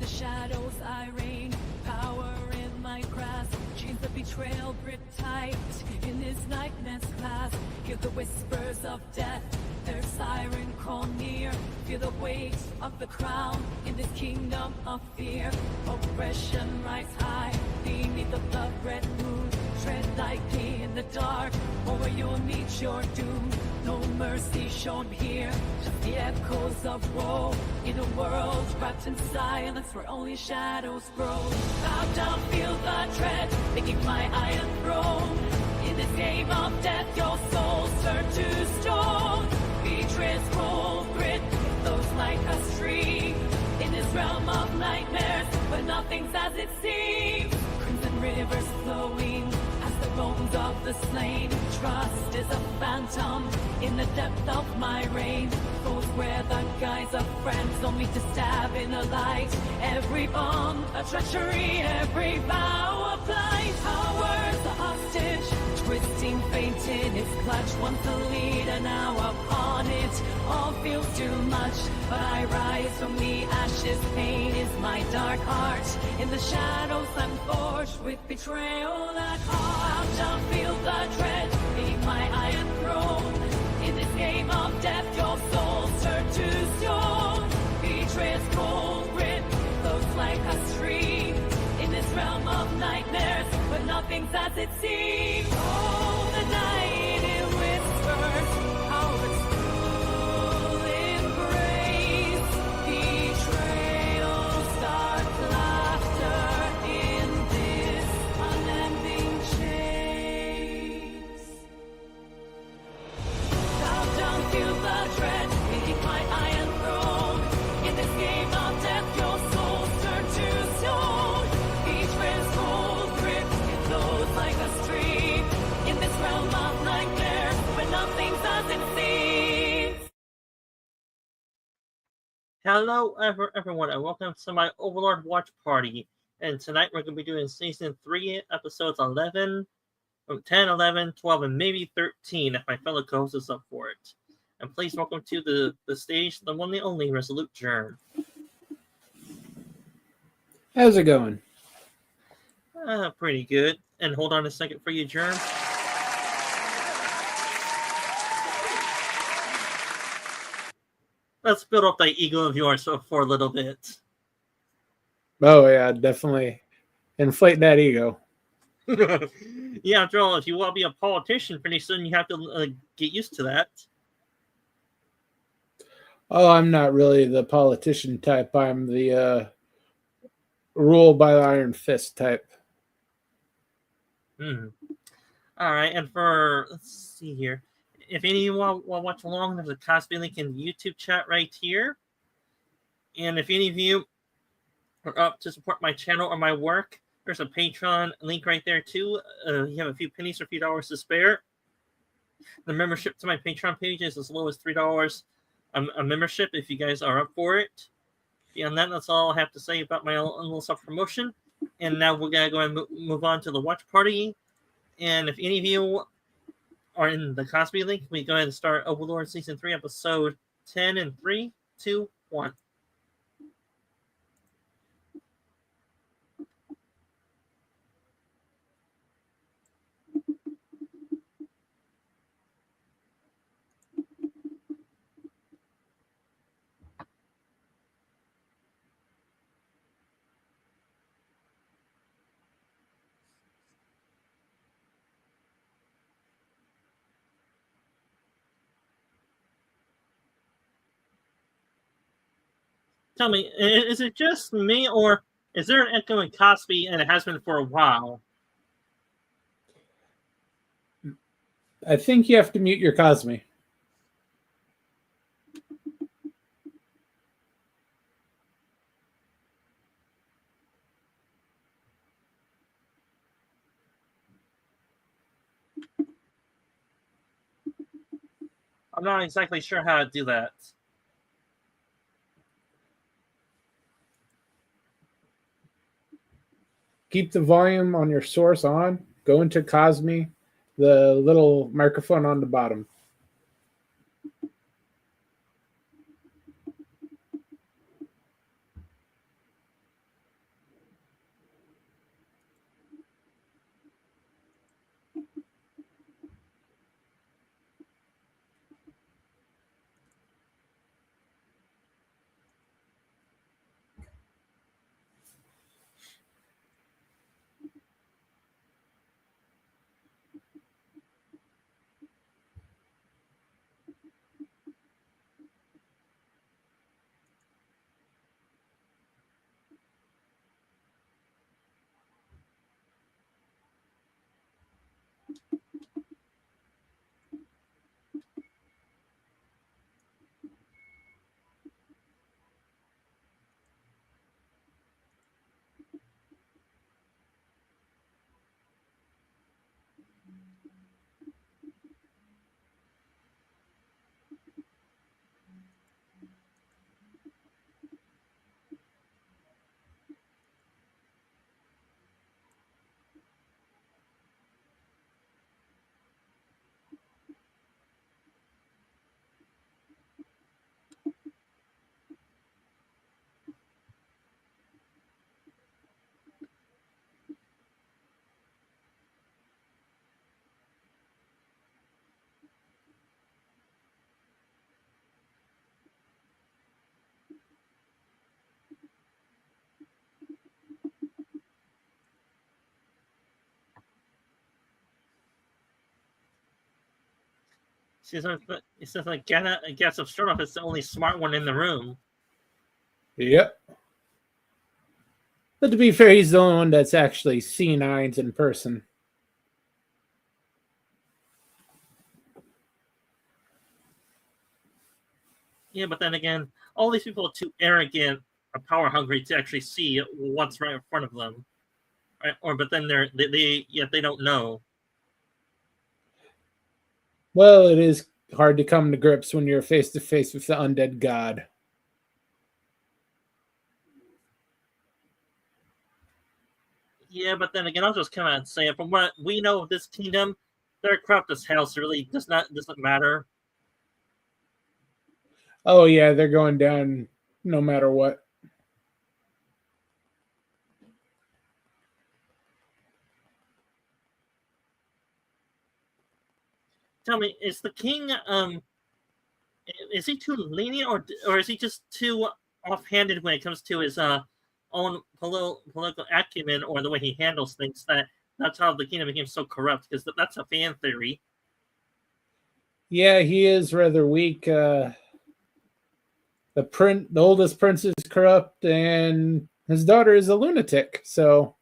the shadows I reign, power in my grasp, chains of betrayal grip tight. In this nightmare's clasp, hear the whispers of death, their siren call near. Feel the weight of the crown in this kingdom of fear. Oppression rise high beneath the blood-red moon. Tread lightly in the dark, or you'll meet your doom. No mercy shown here, just the echoes of woe. In a world wrapped in silence where only shadows grow. Bow down, feel the dread, making my iron throne. In this game of death, your soul turned to stone. Betray's cold grit flows like a stream. In this realm of nightmares, where nothing's as it seems. Crimson rivers flowing as the bones of the slain. Trust is a phantom in the depth of my reign. Foes wear the guise of friends, only to stab in the light. Every bond a treachery, every vow a blight. Powers a hostage, twisting fate in its clutch. Once the leader, now upon it, all feels too much. But I rise from the ashes, pain is my dark heart. In the shadows I'm forged with betrayal at heart. I'll feel the dread, being my iron throne. In this game of death, your soul turn to stone. Betray's cold grip flows like a stream. In this realm of nightmares, where nothing's as it seems. Oh, the night it whispers, how its cruel embrace. Betrayal's dark laughter in this unending chase. Bow down, feel the dread, beneath my iron throne. In this game of death, your soul turn to stone. Betray's cold grip, it flows like a stream. In this realm of nightmares, where nothing's as it seems. Hello, everyone, and welcome to my Overlord Watch Party. And tonight we're going to be doing Season 3, Episodes 11, 10, 11, 12, and maybe 13 if my fellow co-host is up for it. And please welcome to the stage the one and only Resolute Germ. How's it going? Pretty good. And hold on a second for you, Germ. Let's build up that ego of yours for a little bit. Oh, yeah, definitely inflate that ego. Yeah, after all, if you want to be a politician, pretty soon you have to get used to that. Oh, I'm not really the politician type. I'm the rule by the iron fist type. All right, and let's see here. If any of you want to watch along, there's a Cosby link in the YouTube chat right here. And if any of you are up to support my channel or my work, there's a Patreon link right there too. You have a few pennies or a few dollars to spare. The membership to my Patreon page is as low as $3 a membership if you guys are up for it. Beyond that, that's all I have to say about my own little self-promotion. And now we're going to go and move on to the watch party. And if any of you are in the Cosby link, we go ahead and start Overlord Season 3, Episode 10 in 3, 2, 1. Tell me, is it just me, or is there an echo in Cosby, and it has been for a while? I think you have to mute your Cosme. I'm not exactly sure how to do that. Keep the volume on your source on. Go into Cosme, the little microphone on the bottom. It says like Gets of Stronoff is the only smart one in the room. Yep. But to be fair, he's the only one that's actually seen Ainz in person. Yeah, but then again, all these people are too arrogant or power hungry to actually see what's right in front of them. Right? Or but then they don't know. Well, it is hard to come to grips when you're face to face with the undead god. Yeah, but then again, I'll just come out and say it. From what we know of this kingdom, they're corrupt as hell, so really doesn't matter. Oh yeah, they're going down no matter what. Tell me, is the king is he too lenient or is he just too offhanded when it comes to his own political acumen or the way he handles things that's how the kingdom became so corrupt? Because that's a fan theory. Yeah, he is rather weak. The oldest prince is corrupt, and his daughter is a lunatic. So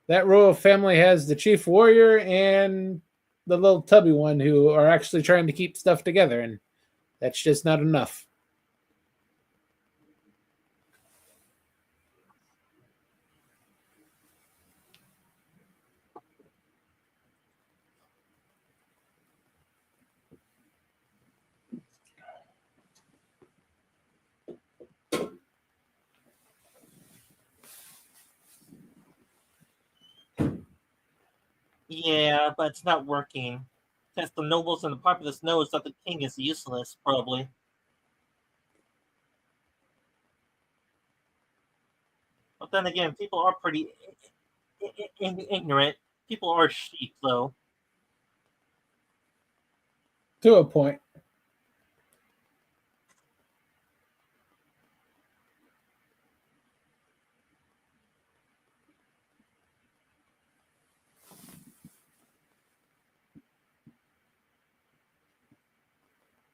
that royal family has the chief warrior and the little tubby one who are actually trying to keep stuff together, and that's just not enough. Yeah, but it's not working. Since the nobles and the populace knows that the king is useless, probably. But then again, people are pretty ignorant. People are sheep, though. To a point.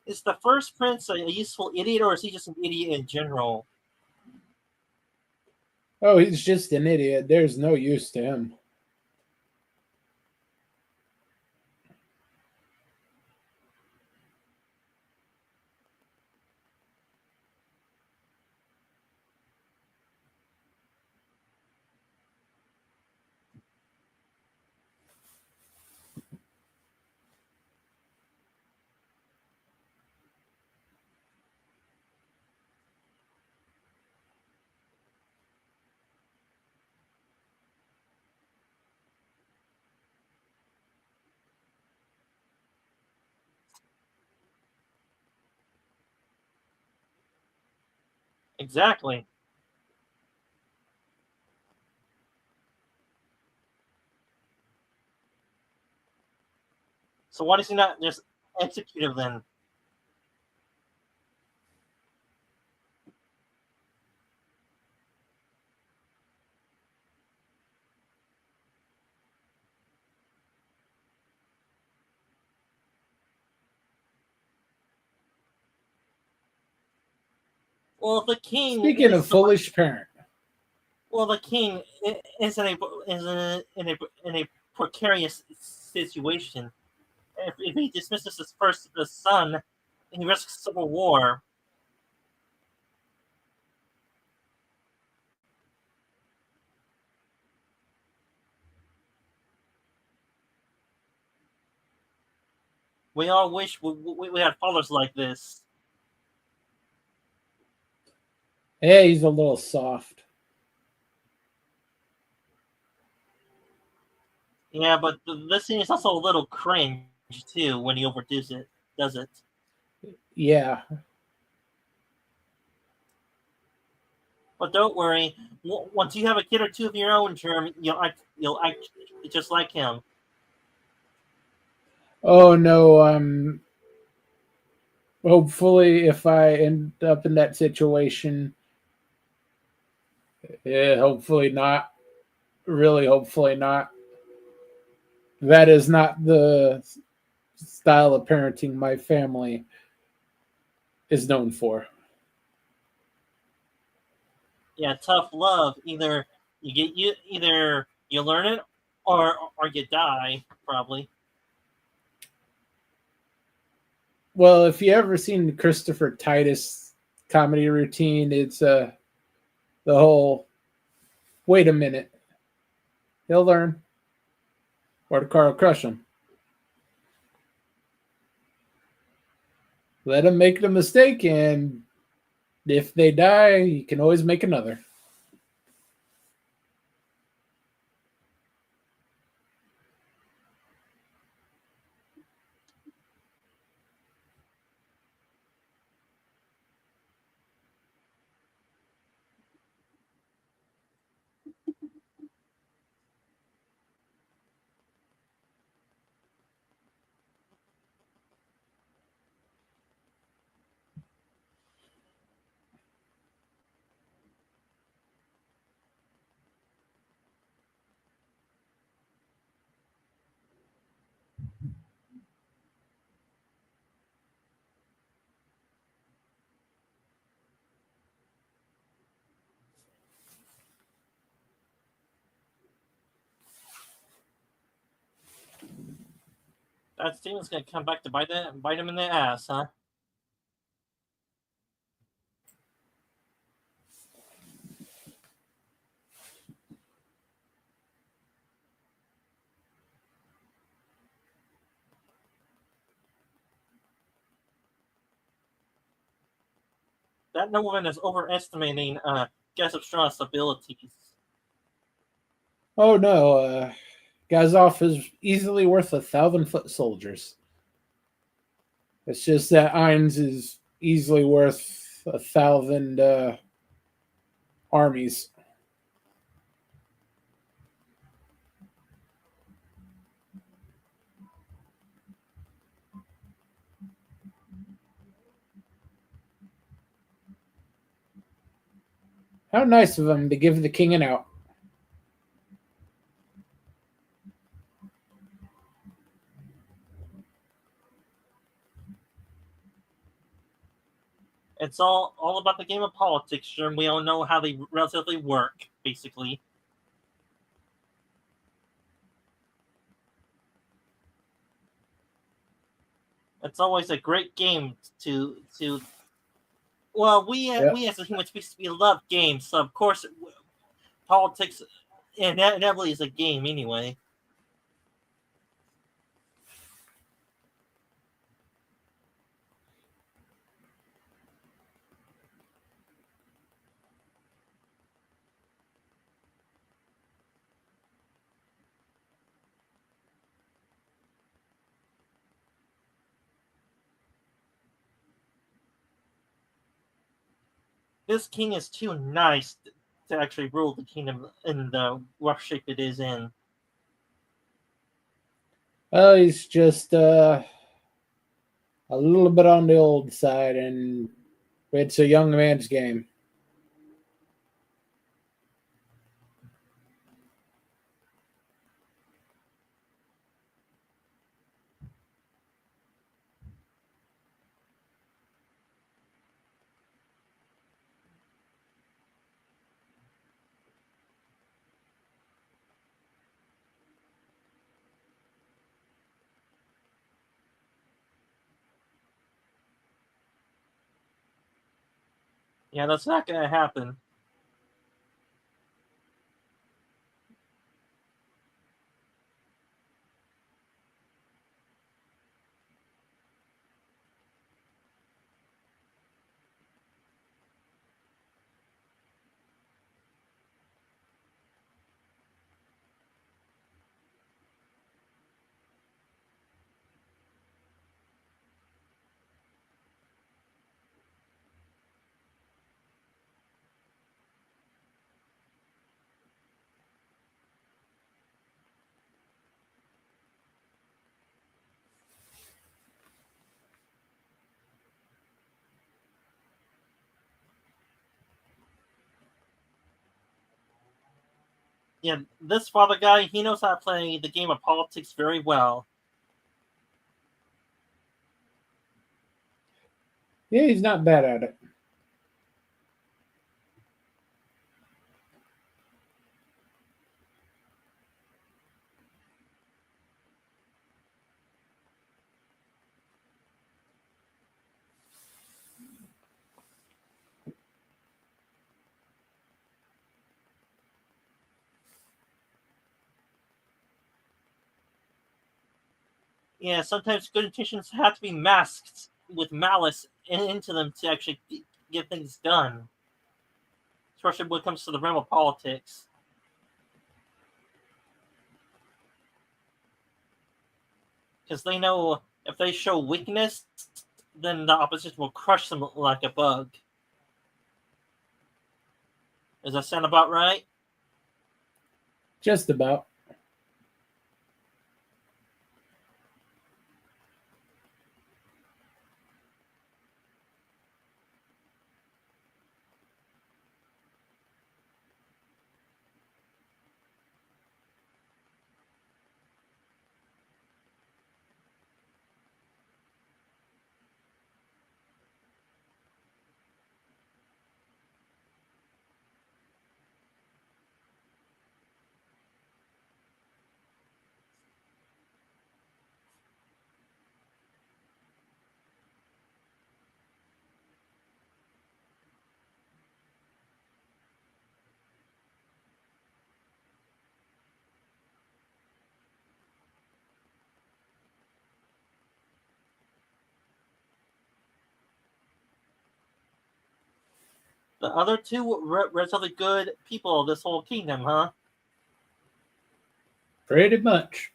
Is the first prince a useful idiot, or is he just an idiot in general? Oh, he's just an idiot. There's no use to him. Exactly. So why does he not just execute him then? Well, the king Speaking of is foolish parent. well, the king is in a precarious situation. If he dismisses his first son, he risks civil war. We all wish we had fathers like this. Yeah, he's a little soft. Yeah, but this scene is also a little cringe too when he overdoes it. Does it? Yeah. But don't worry. Once you have a kid or two of your own, Germ, you'll act just like him. Oh no, hopefully if I end up in that situation, yeah, hopefully not. Really, hopefully not. That is not the style of parenting my family is known for. Yeah, tough love. Either you learn it or you die, probably. Well, if you ever seen the Christopher Titus comedy routine, it's the whole wait a minute, he'll learn, or the car will crush him. Let him make the mistake, and if they die, you can always make another. That Steven's gonna come back to bite him in the ass, huh? That nobleman is overestimating Gesupstrauss' abilities. Oh no, Gazov is easily worth 1,000-foot soldiers. It's just that Ainz is easily worth 1,000 armies. How nice of him to give the king an out. It's all about the game of politics, and we all know how they relatively work, basically. It's always a great game to. Well, we as a human species, we love games, so of course, politics inevitably is a game anyway. This king is too nice to actually rule the kingdom in the rough shape it is in. Well, he's just a little bit on the old side, and it's a young man's game. Yeah, that's not going to happen. Yeah, this father guy, he knows how to play the game of politics very well. Yeah, he's not bad at it. Yeah, sometimes good intentions have to be masked with malice into them to actually get things done, especially when it comes to the realm of politics. Because they know if they show weakness, then the opposition will crush them like a bug. Does that sound about right? Just about. The other two were relatively good people of this whole kingdom, huh? Pretty much.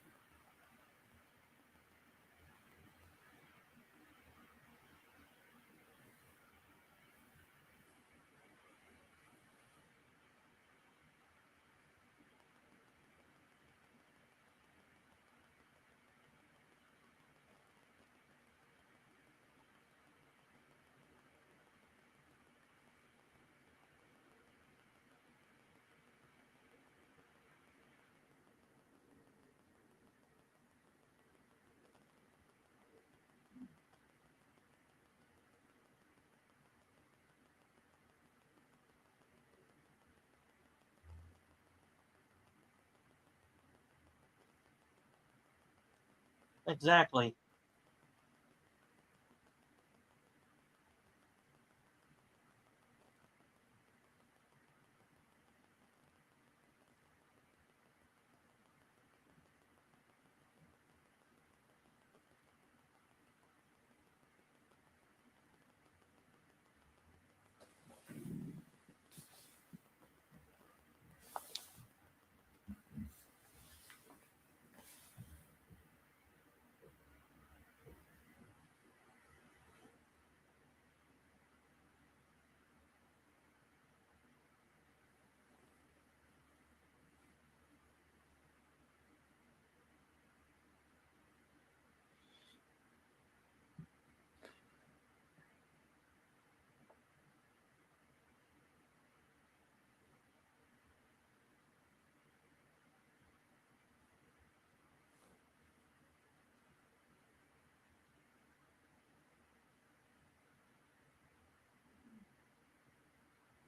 Exactly.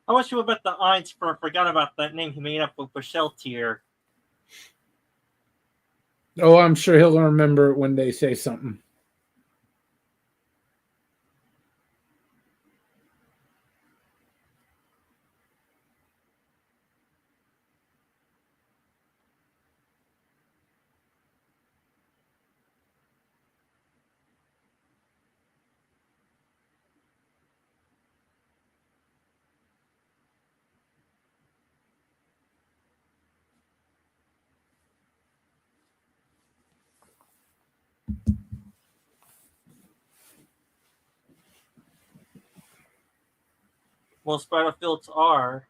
I wish you would bet the odds forgot about that name he made up with Sheltier. Oh, I'm sure he'll remember it when they say something. Most battlefields are.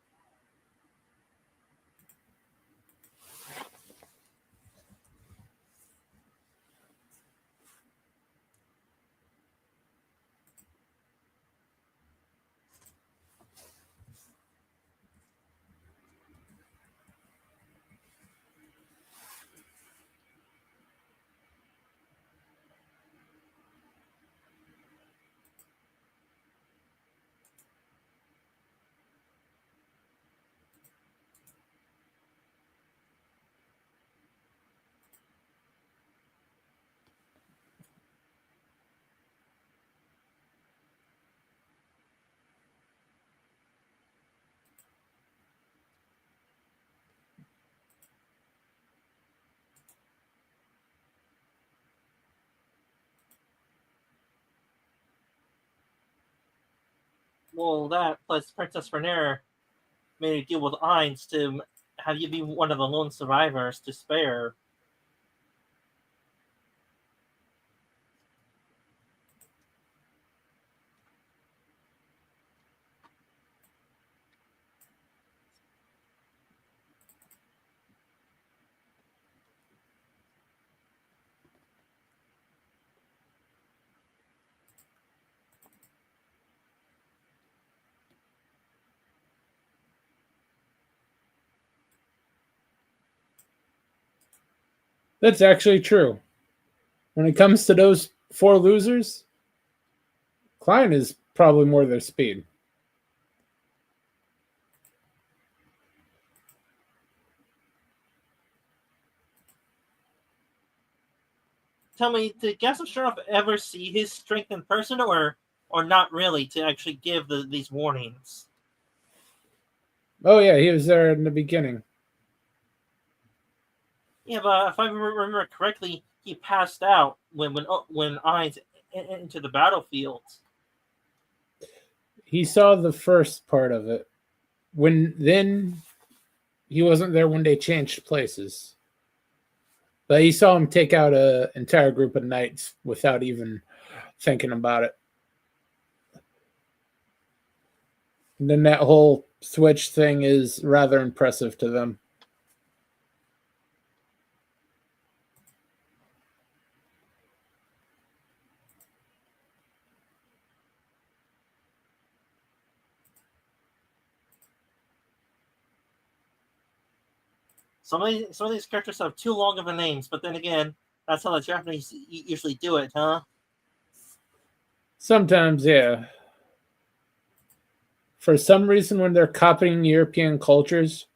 well, that plus Princess Renera made a deal with Ainz to have you be one of the lone survivors to spare. That's actually true. When it comes to those four losers, Klein is probably more their speed. Tell me, did Gaston ever see his strength in person, or not really, to actually give these warnings? Oh yeah, he was there in the beginning. Yeah, but if I remember correctly, he passed out when Ainz into the battlefield. He saw the first part of it. Then he wasn't there when they changed places. But he saw him take out an entire group of knights without even thinking about it. And then that whole switch thing is rather impressive to them. Some of these characters have too long of a names, but then again, that's how the Japanese usually do it, huh? Sometimes, yeah. For some reason, when they're copying European cultures,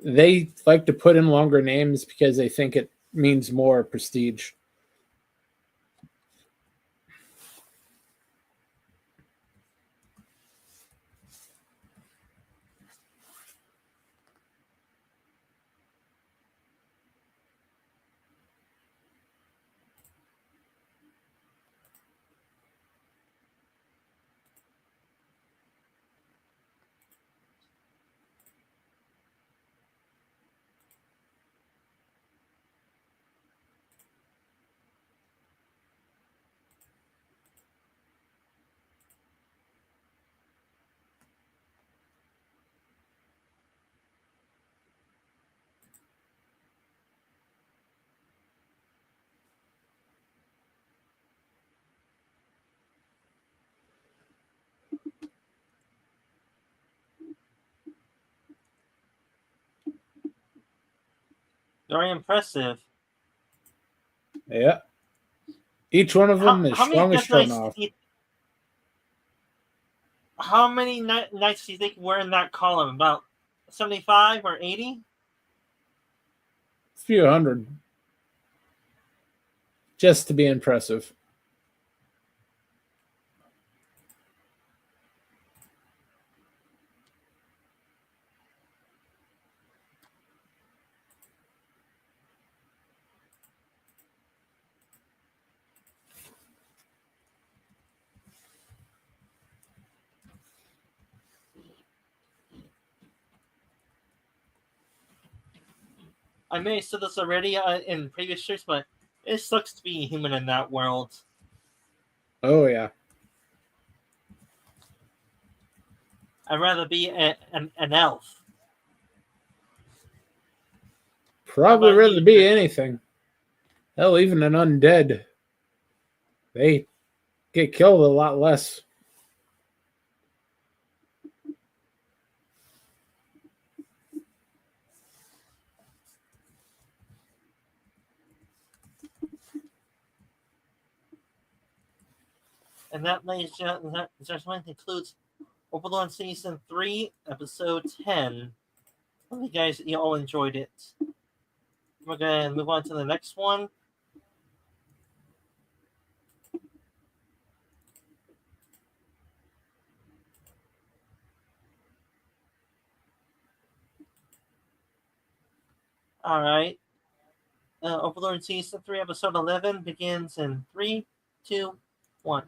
they like to put in longer names because they think it means more prestige. Very impressive. Yeah. Each one of them is How many strong as Death Knights? Stronoff. How many knights do you think were in that column? About 75 or 80? A few hundred. Just to be impressive. I may have said this already in previous shows, but it sucks to be a human in that world. Oh, yeah. I'd rather be an elf. Probably about rather you, be Chris? anything. Hell, even an undead. They get killed a lot less. And that, ladies and gentlemen, concludes Overlord Season 3, Episode 10. Hope you guys all enjoyed it. We're going to move on to the next one. All right. Overlord Season 3, Episode 11 begins in 3, 2, 1.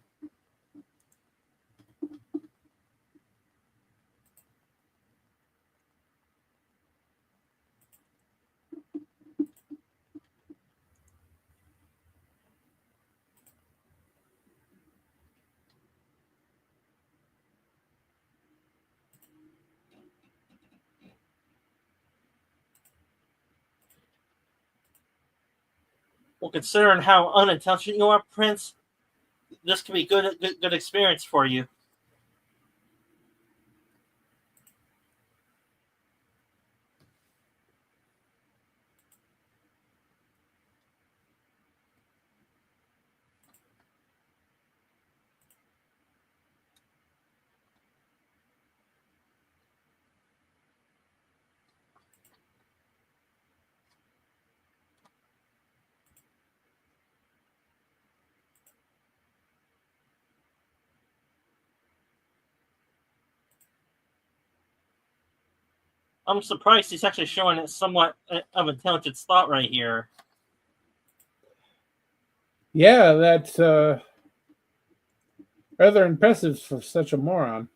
Well, considering how unintelligent you are, Prince, this could be good experience for you. I'm surprised he's actually showing somewhat of intelligence thought right here. Yeah, that's rather impressive for such a moron.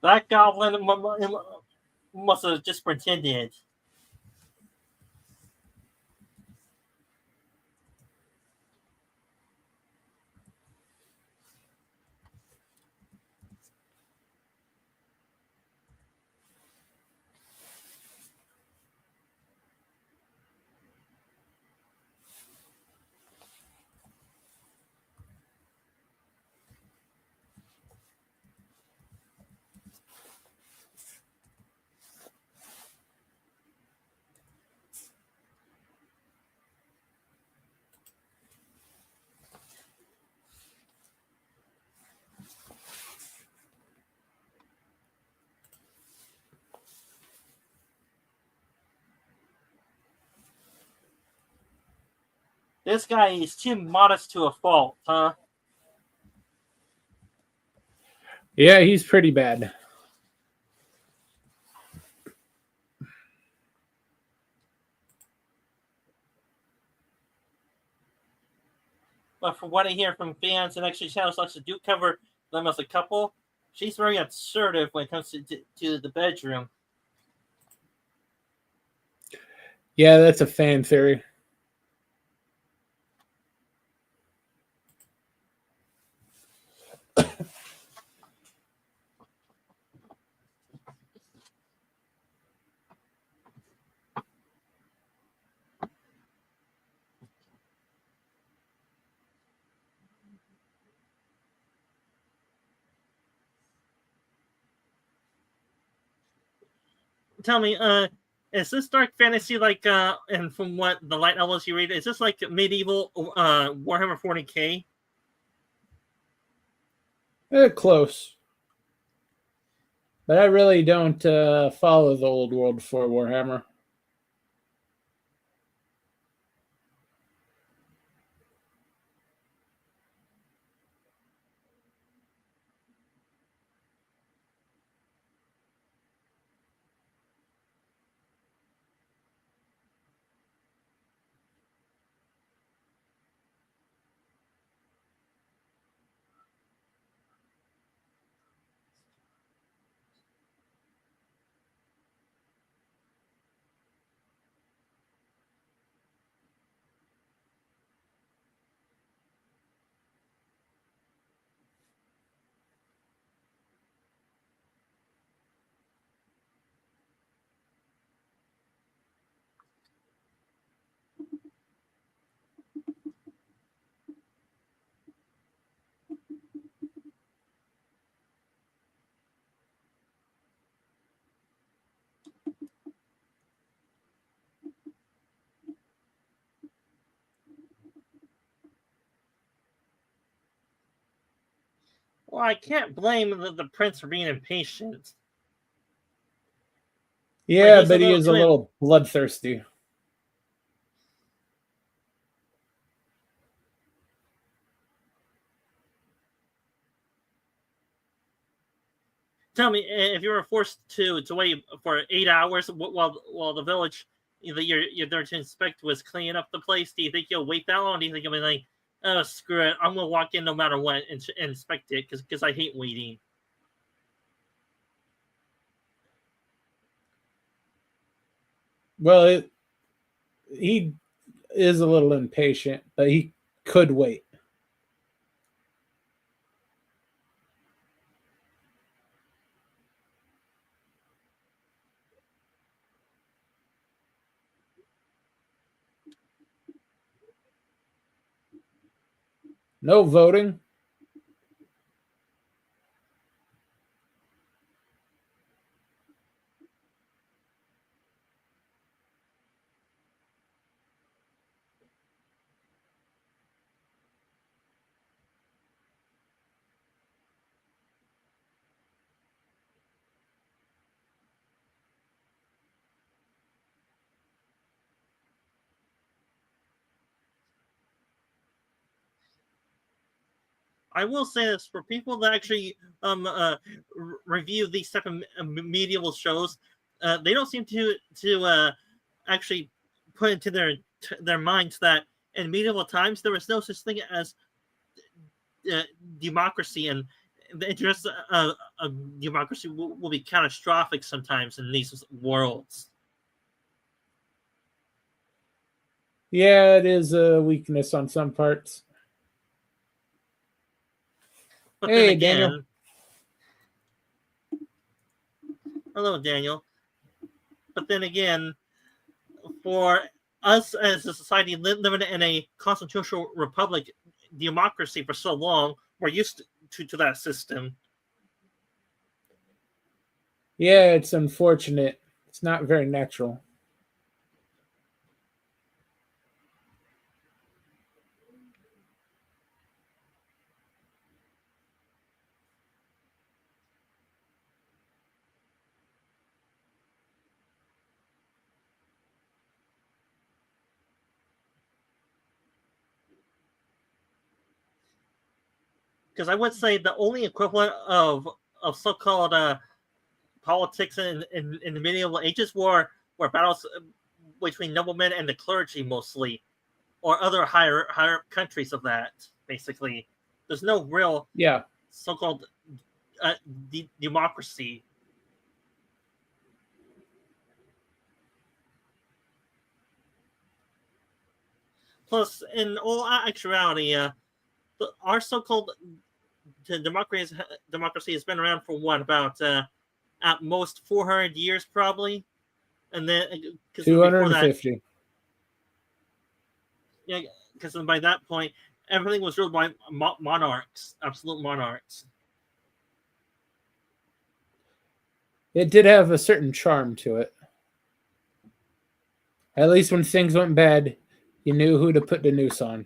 That goblin must have just pretended. This guy is too modest to a fault, huh? Yeah, he's pretty bad. But from what I hear from fans and actually channels such as do cover them as a couple, she's very assertive when it comes to the bedroom. Yeah, that's a fan theory. Tell me, is this dark fantasy like and from what the light novels you read, is this like medieval Warhammer 40k? Close. But I really don't follow the old world for Warhammer. Well, I can't blame the prince for being impatient. Yeah, he's but he little is a too little bloodthirsty. Tell me, if you were forced to wait for 8 hours while the village that you're there to inspect was cleaning up the place, do you think you'll wait that long? Or do you think you'll be like, oh, screw it, I'm gonna walk in no matter what and inspect it because I hate waiting? Well, he is a little impatient, but he could wait. No voting. I will say this for people that actually review these type of medieval shows, they don't seem to actually put into their minds that in medieval times there was no such thing as uh, democracy, and the interest of democracy will be catastrophic sometimes in these worlds. Yeah, it is a weakness on some parts. But then Hey, Daniel. again, hello, Daniel. But then again, for us as a society living in a constitutional republic democracy for so long, we're used to that system. Yeah, it's unfortunate. It's not very natural. Because I would say the only equivalent of so-called politics in the medieval ages were battles between noblemen and the clergy mostly, or other higher countries of that. Basically, there's no real Yeah. so-called uh, democracy. Plus, in all actuality, our so-called democracy has been around for what, about at most 400 years probably, and then because before that, 250. yeah, because by that point everything was ruled by monarchs, absolute monarchs. It did have a certain charm to it. At least when things went bad, you knew who to put the noose on.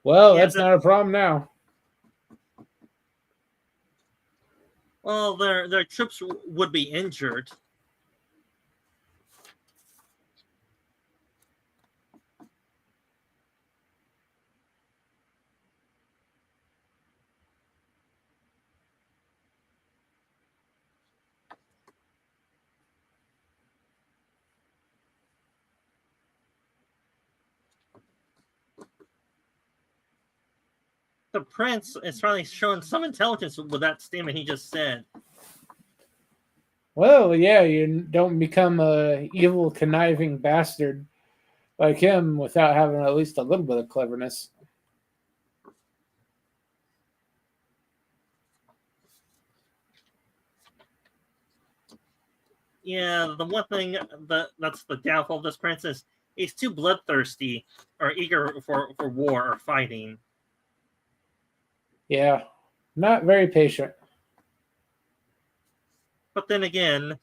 Well, Yeah, that's not a problem now. well, their troops would be injured. The prince is finally showing some intelligence with that statement he just said. Well, yeah, you don't become a evil, conniving bastard like him without having at least a little bit of cleverness. Yeah, the one thing that's the downfall of this prince is he's too bloodthirsty or eager for war or fighting. Yeah, not very patient. But then again,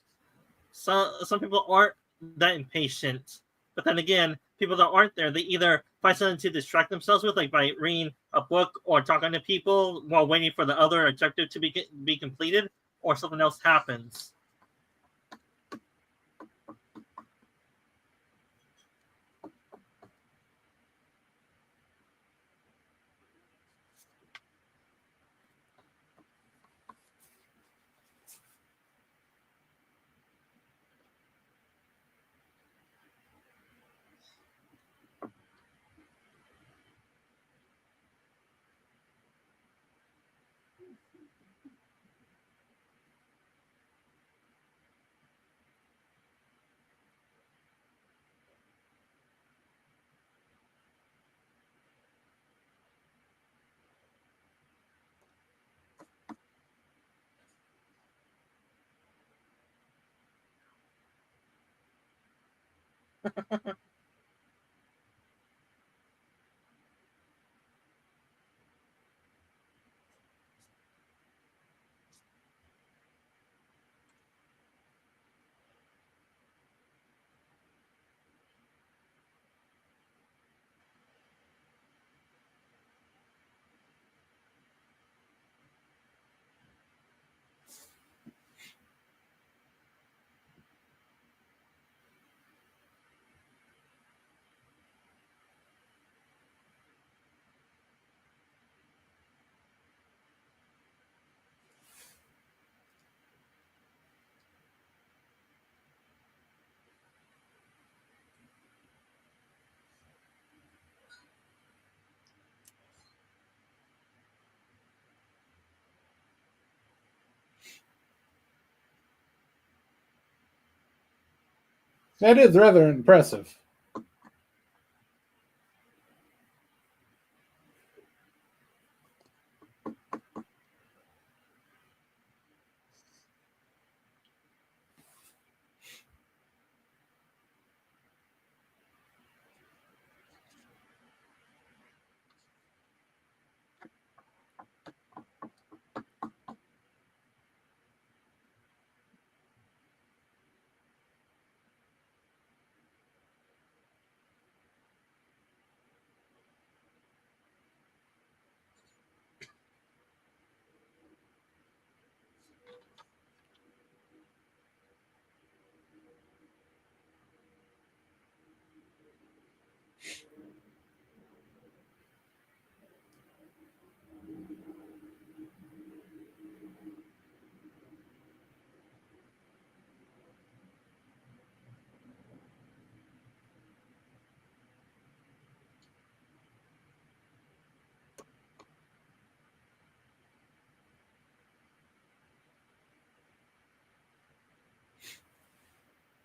some people aren't that impatient. But then again, people that aren't there, they either find something to distract themselves with, like by reading a book or talking to people while waiting for the other objective to be completed, or something else happens. That is rather impressive.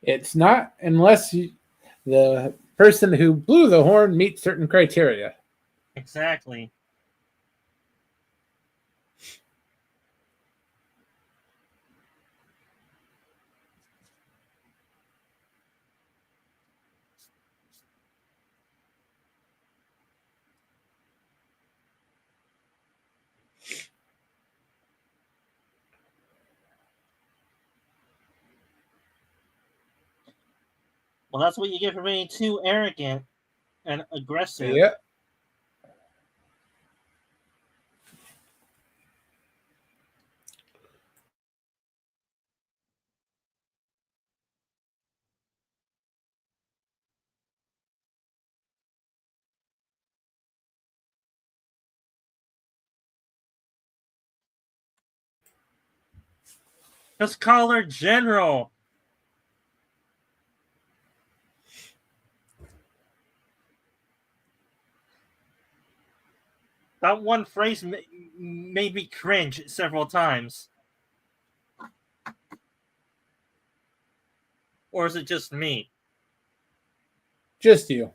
It's not unless the person who blew the horn meets certain criteria. Exactly. Well, that's what you get for being too arrogant and aggressive. Yeah. Just call her General. That one phrase made me cringe several times. Or is it just me? Just you.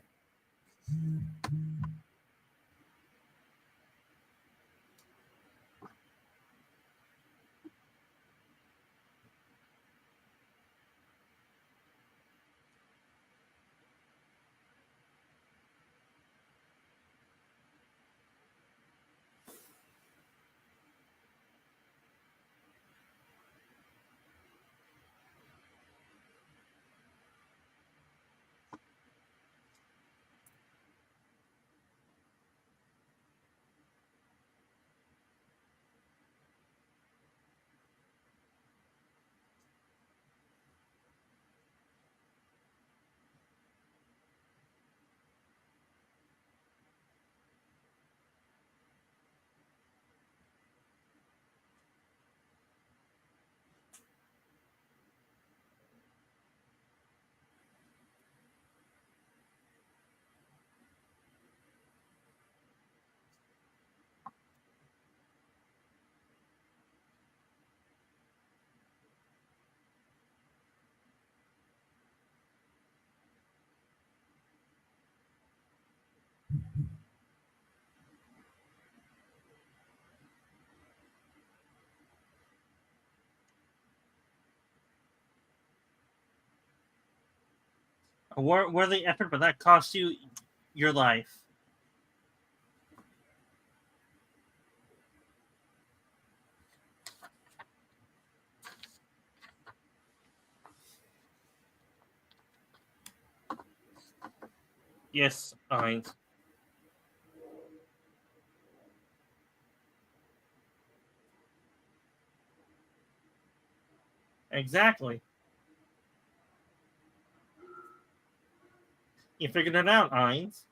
Worthy effort, but that costs you your life. Yes, Heinz. Exactly. You figured it out, Heinz.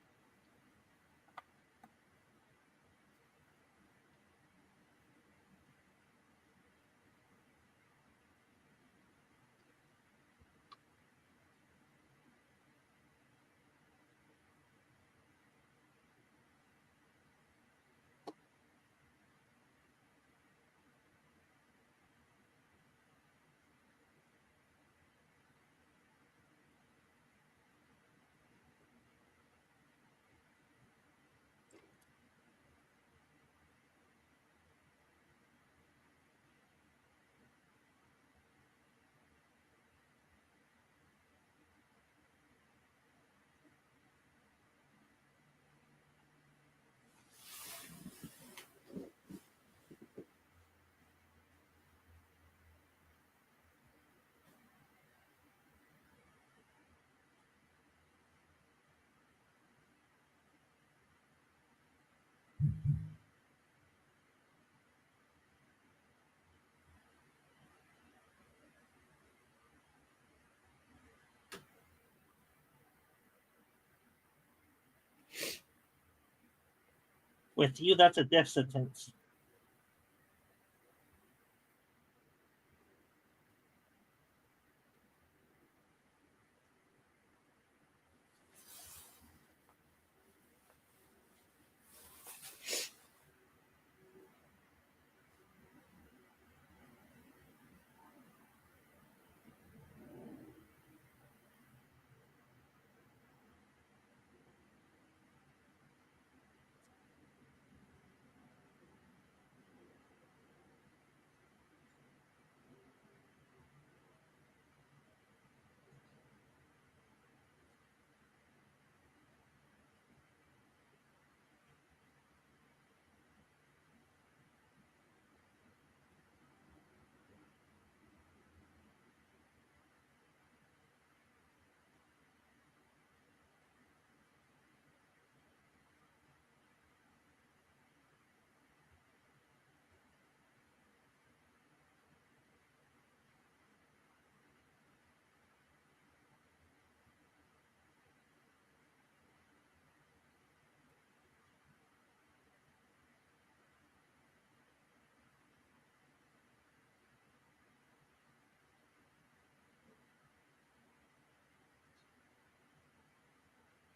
With you, that's a death sentence.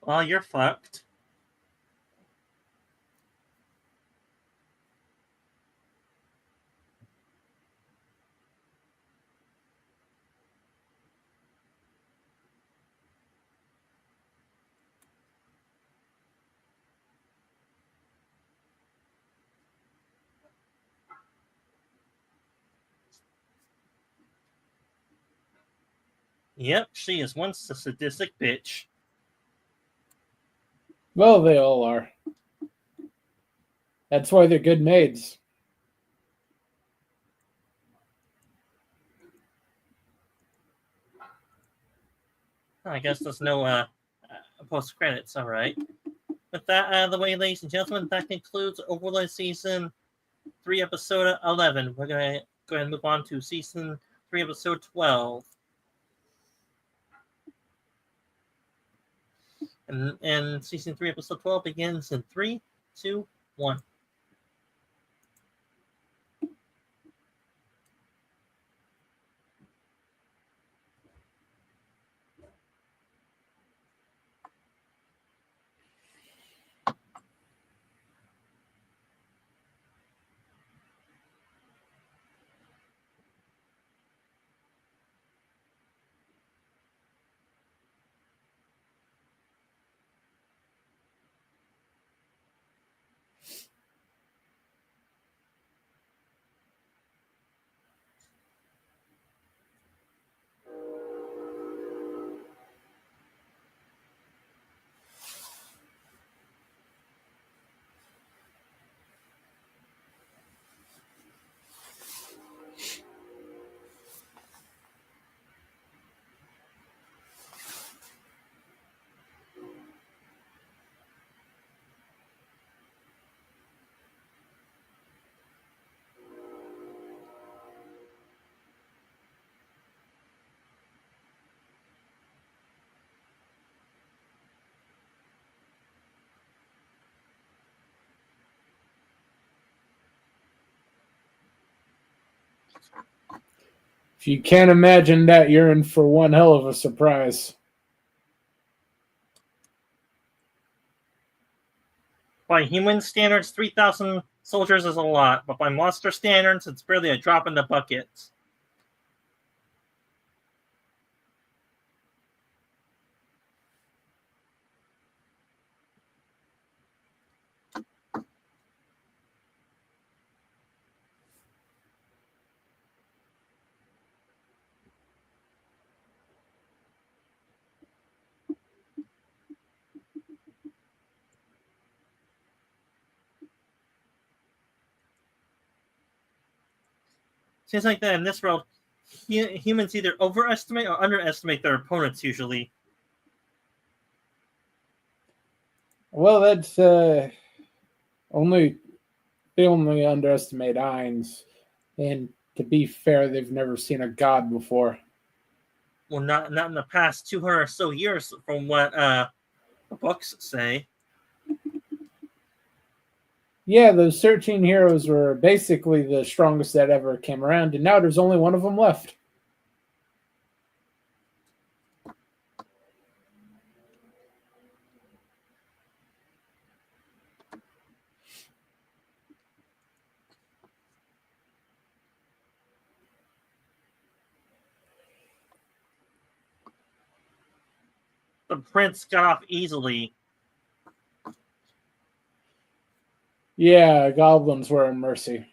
Well, you're fucked. Yep, she is one sadistic bitch. Well, they all are. That's why they're good maids. I guess there's no post credits. All right. With that out of the way, ladies and gentlemen, that concludes Overlord Season 3, Episode 11. We're going to go ahead and move on to Season 3, Episode 12. And Season 3, Episode 12 begins in 3, 2, 1. If you can't imagine that, you're in for one hell of a surprise. By human standards, 3,000 soldiers is a lot, but by monster standards, it's barely a drop in the bucket. Seems like that in this world, humans either overestimate or underestimate their opponents usually. Well, that's only they only underestimate Ainz, and to be fair, they've never seen a god before. Well, not in the past 200 or so years, from what the books say. Yeah, those 13 heroes were basically the strongest that ever came around, and now there's only one of them left. The prince got off easily. Yeah, goblins were in mercy.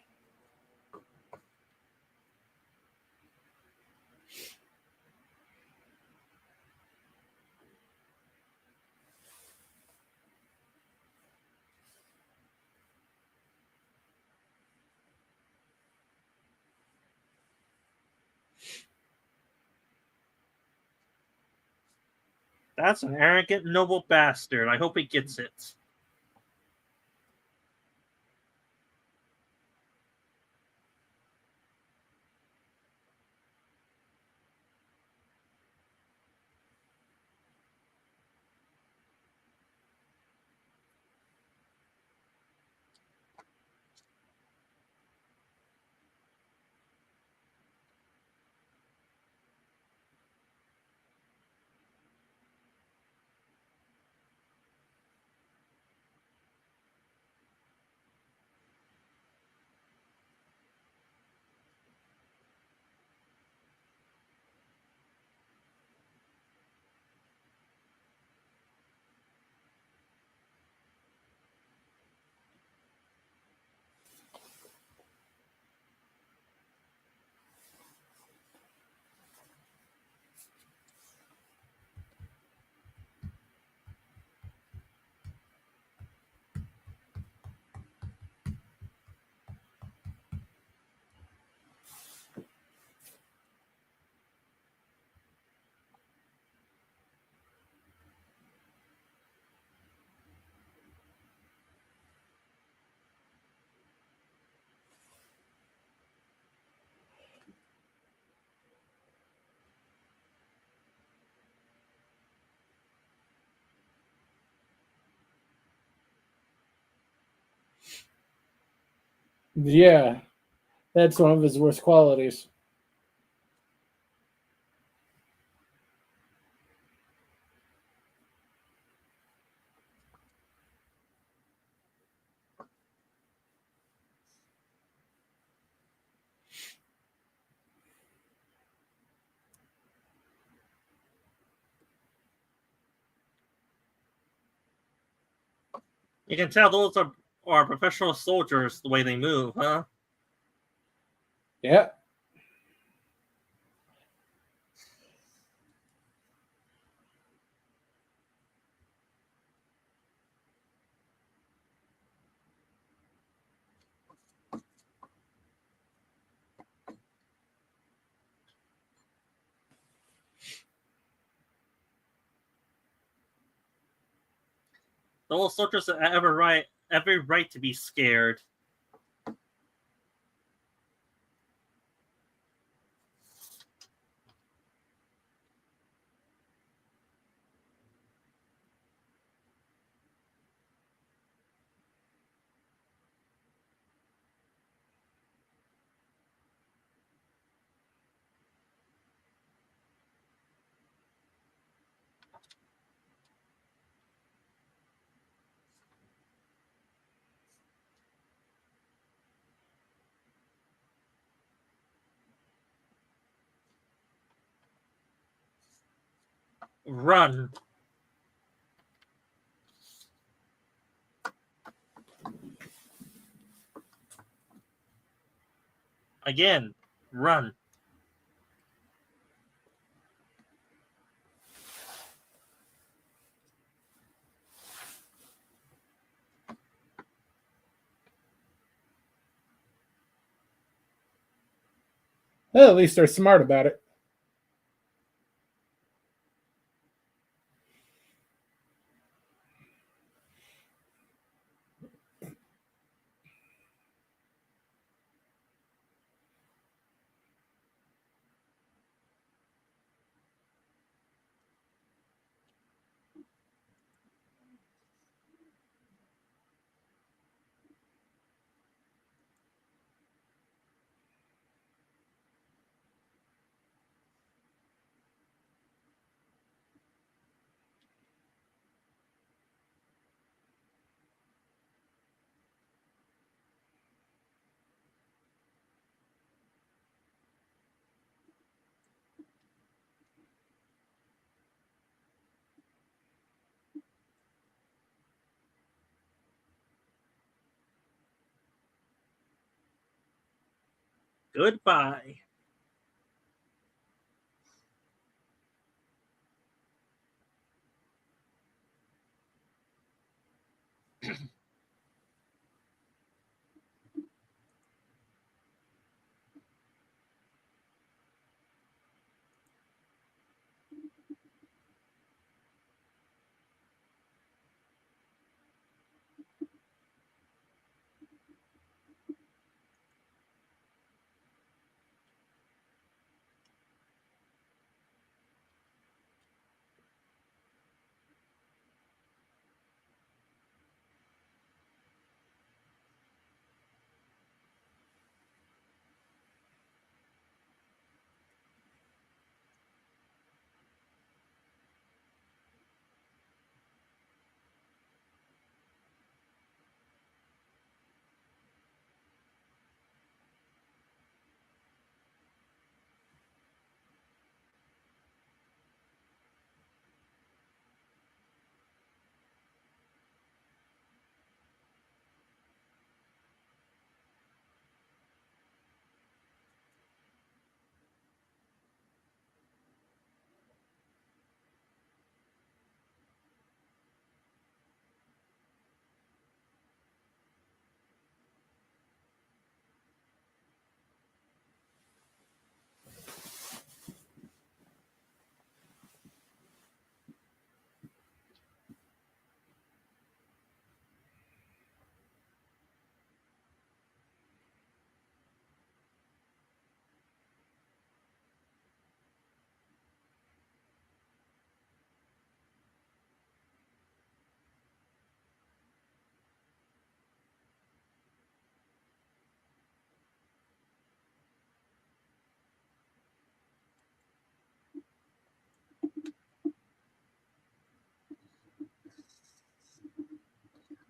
That's an arrogant, noble bastard. I hope he gets it. Yeah, that's one of his worst qualities. You can tell those are professional soldiers the way they move, huh? Yeah. Those soldiers have every right to be scared. Run. Again, run. Well, at least they're smart about it. Goodbye.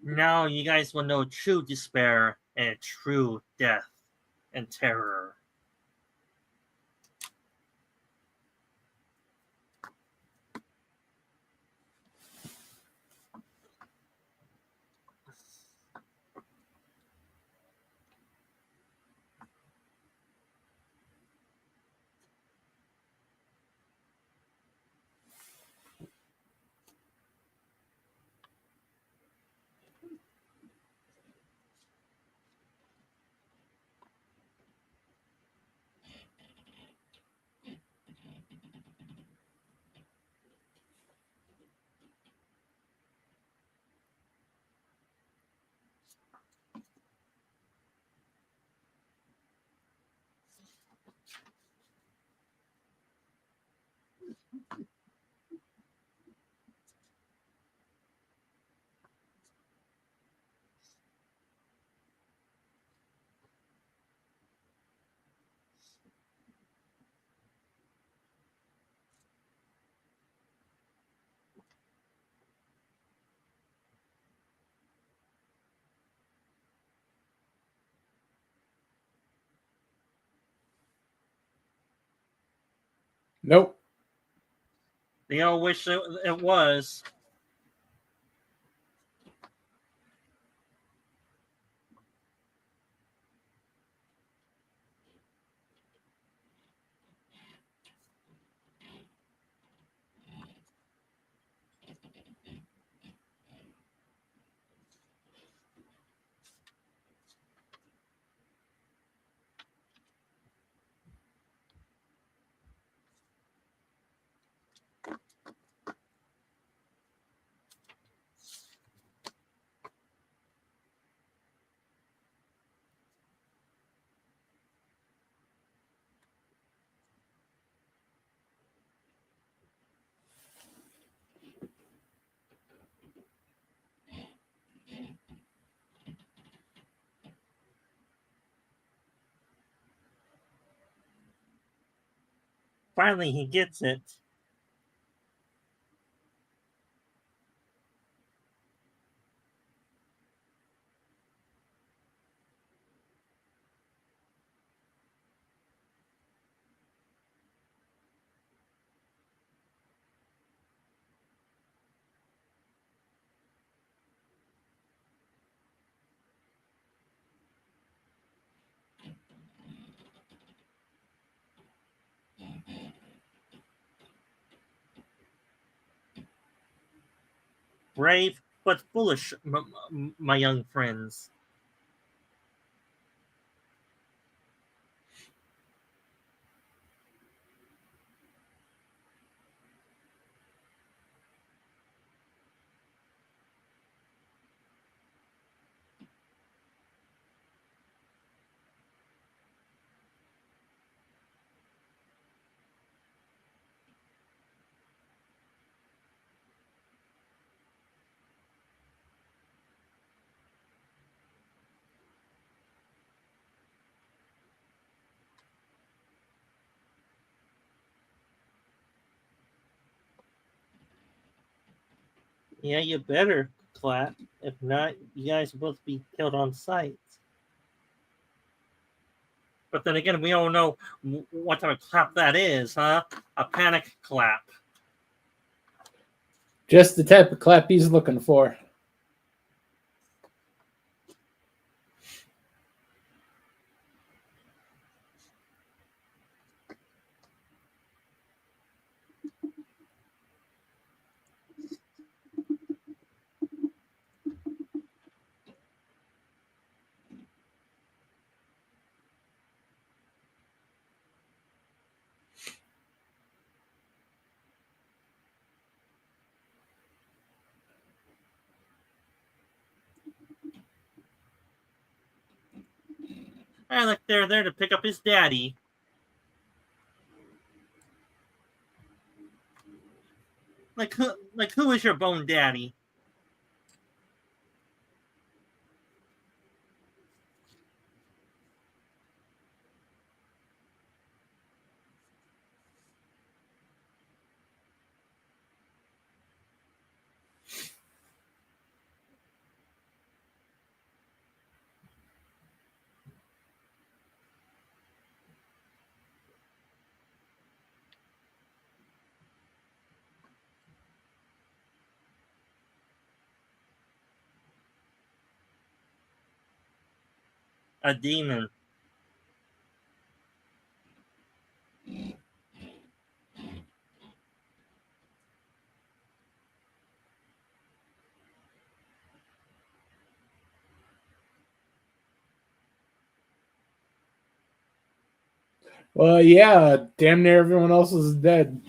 Now you guys will know true despair and true death and terror. Nope. They all wish it was. Finally, he gets it. Brave but foolish, my young friends. Yeah, you better clap. If not, you guys will both be killed on sight. But then again, we all know what type of clap that is, huh? A panic clap. Just the type of clap he's looking for. And like they're there to pick up his daddy. Like who is your bone daddy? A demon. Well, yeah, damn near everyone else is dead.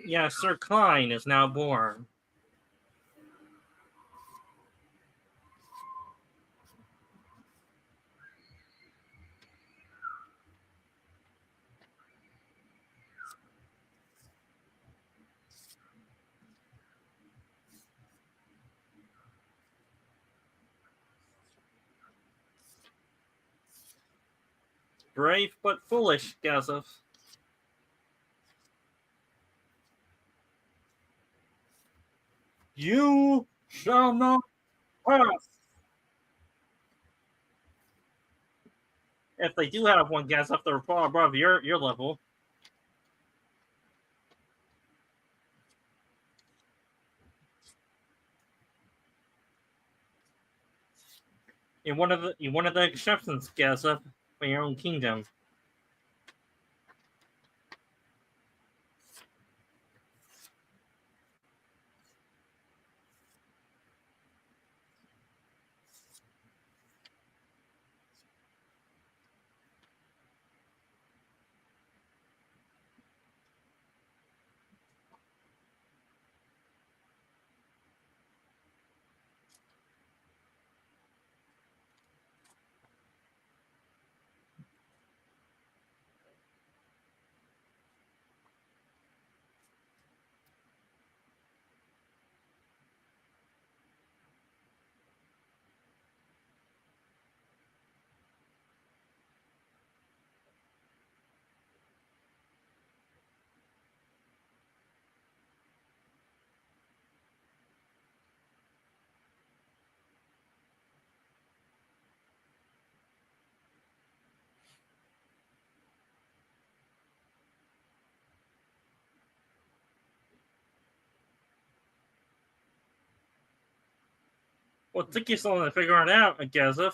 Yeah, Sir Klein is now born. Brave but foolish, Gazov. You shall not pass. If they do have one, Gazov, they're far above your level. You're one of the exceptions, Gazov, for your own kingdom. Well, it took you so long to figure it out, Gazov.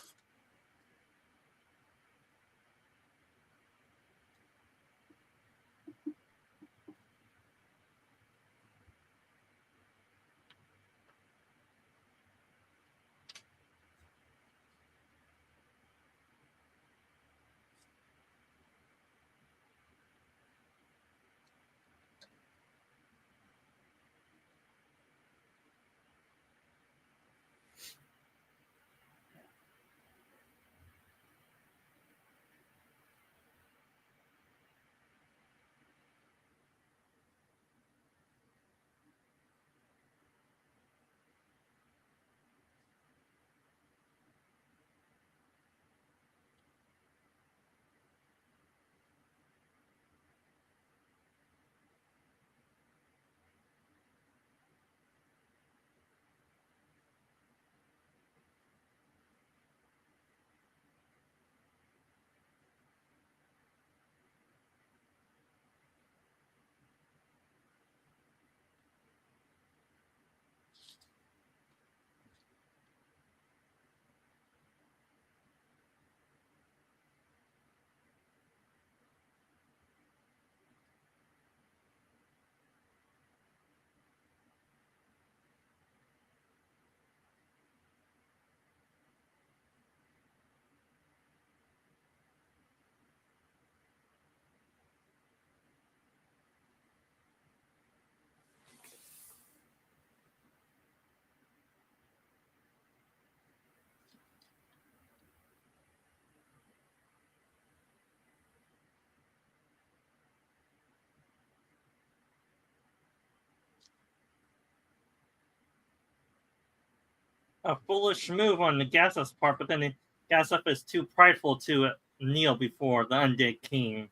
a foolish move on the Gasup's part, but then Gasup is too prideful to kneel before the undead king.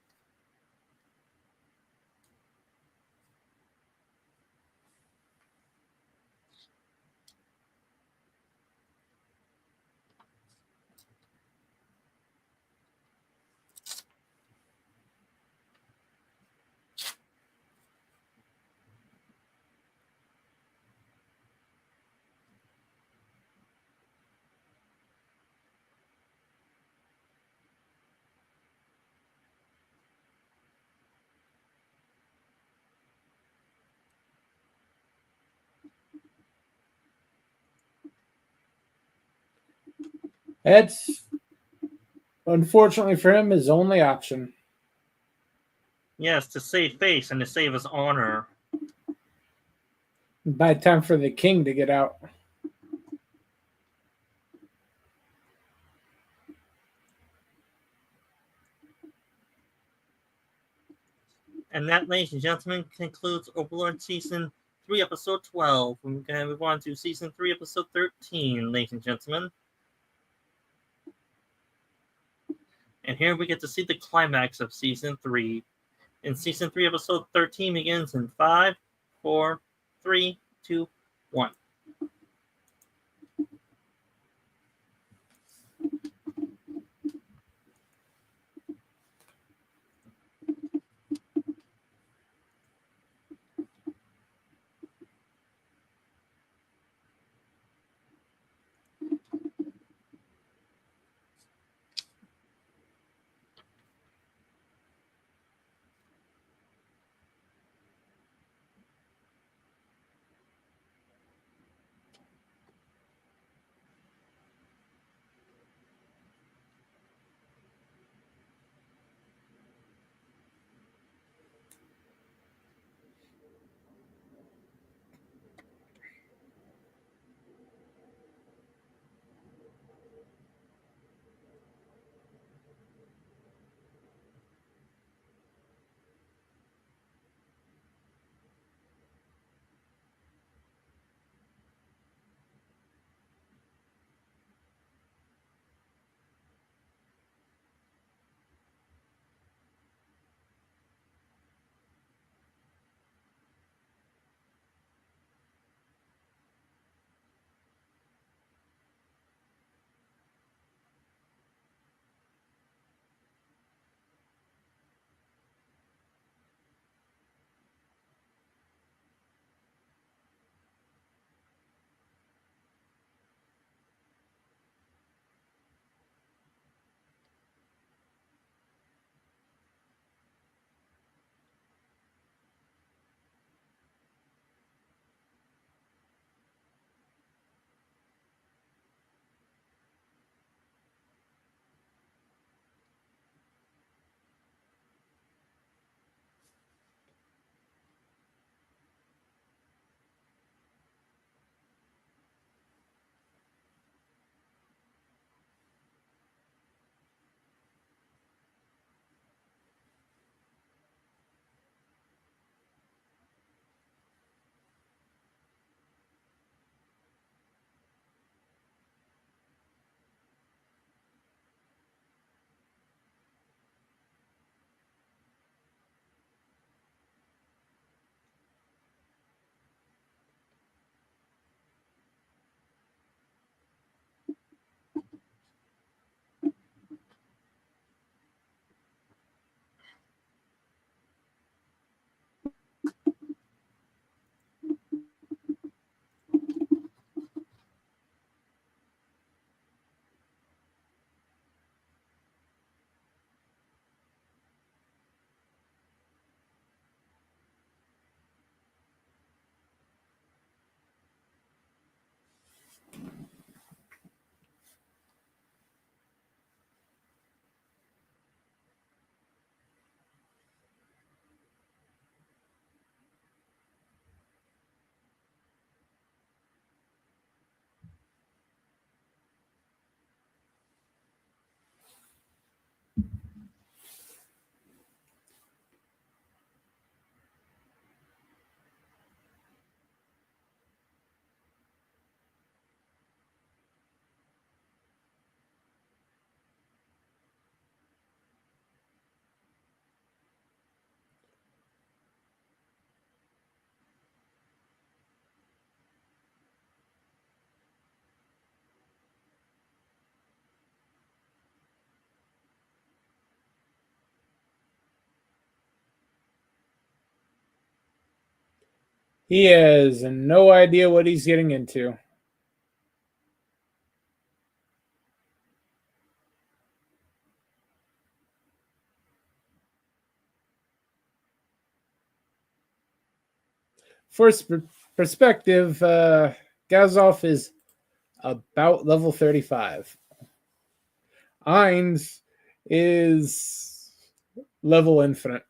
That's unfortunately for him his only option. Yes, to save face and to save his honor. By time for the king to get out. And that, ladies and gentlemen, concludes Overlord Season 3, Episode 12. We're going to move on to Season 3, Episode 13, ladies and gentlemen. And here we get to see the climax of Season 3. And Season 3, Episode 13 begins in 5, 4, 3, 2, 1. He has no idea what he's getting into. For perspective, Gazov is about level 35. Ainz is level infinite.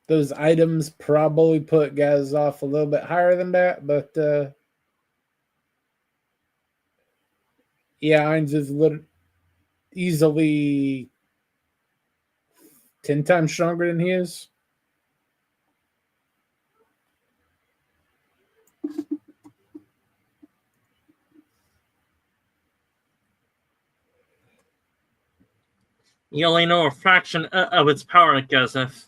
Those items probably put Gazov a little bit higher than that, but yeah, Ainz is easily 10 times stronger than he is. You only know a fraction of its power, Gazef.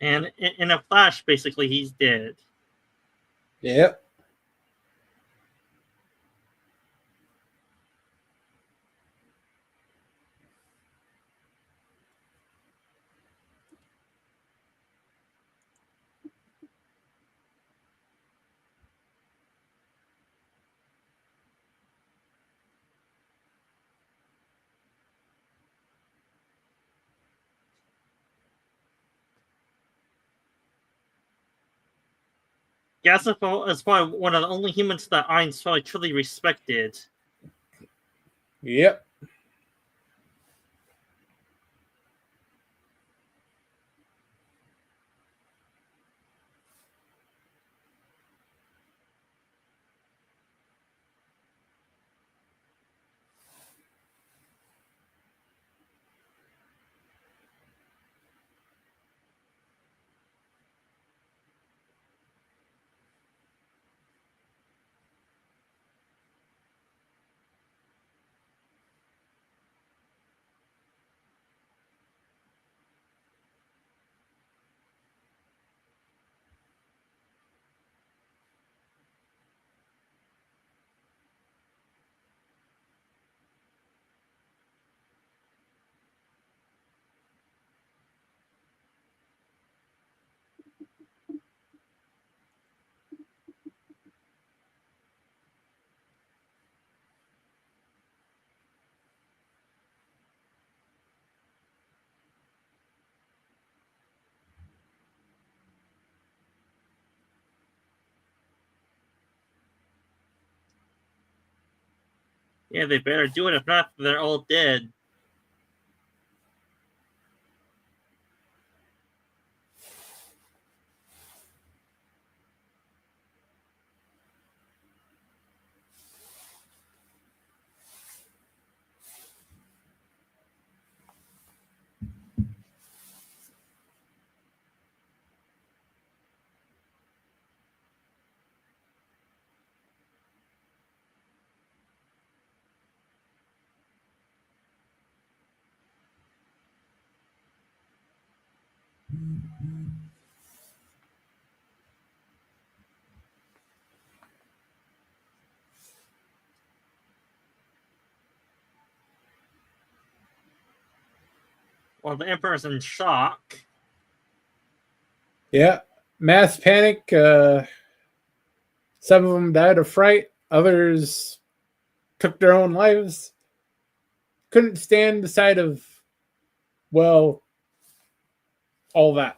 And in a flash, basically, he's dead. Yep. Gazef is probably one of the only humans that Ainz probably truly respected. Yep. Yeah, they better do it. If not, they're all dead. Well, the Emperor's in shock. Yeah, mass panic. Some of them died of fright. Others took their own lives. Couldn't stand the sight of, well, all that.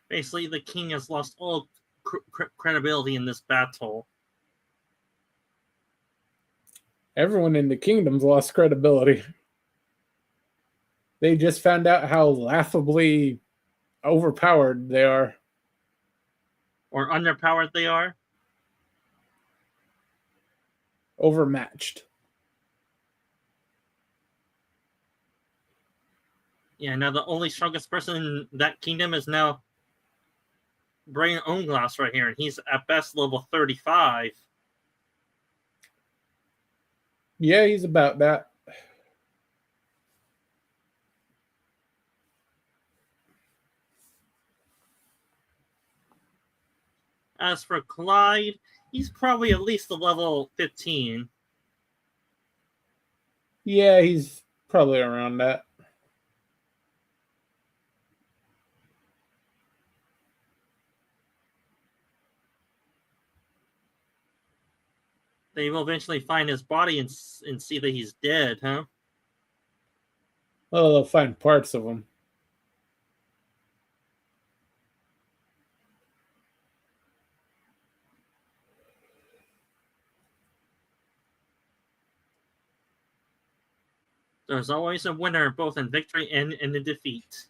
Basically, the king has lost all credibility in this battle. Everyone in the kingdom's lost credibility. They just found out how laughably overpowered they are. Or underpowered they are. Overmatched. Yeah, now the only strongest person in that kingdom is now Brain Onglass right here, and he's at best level 35. Yeah, he's about that. As for Clyde, he's probably at least a level 15. Yeah, he's probably around that. They will eventually find his body and see that he's dead, huh? Well, they'll find parts of him. There's always a winner both in victory and in defeat.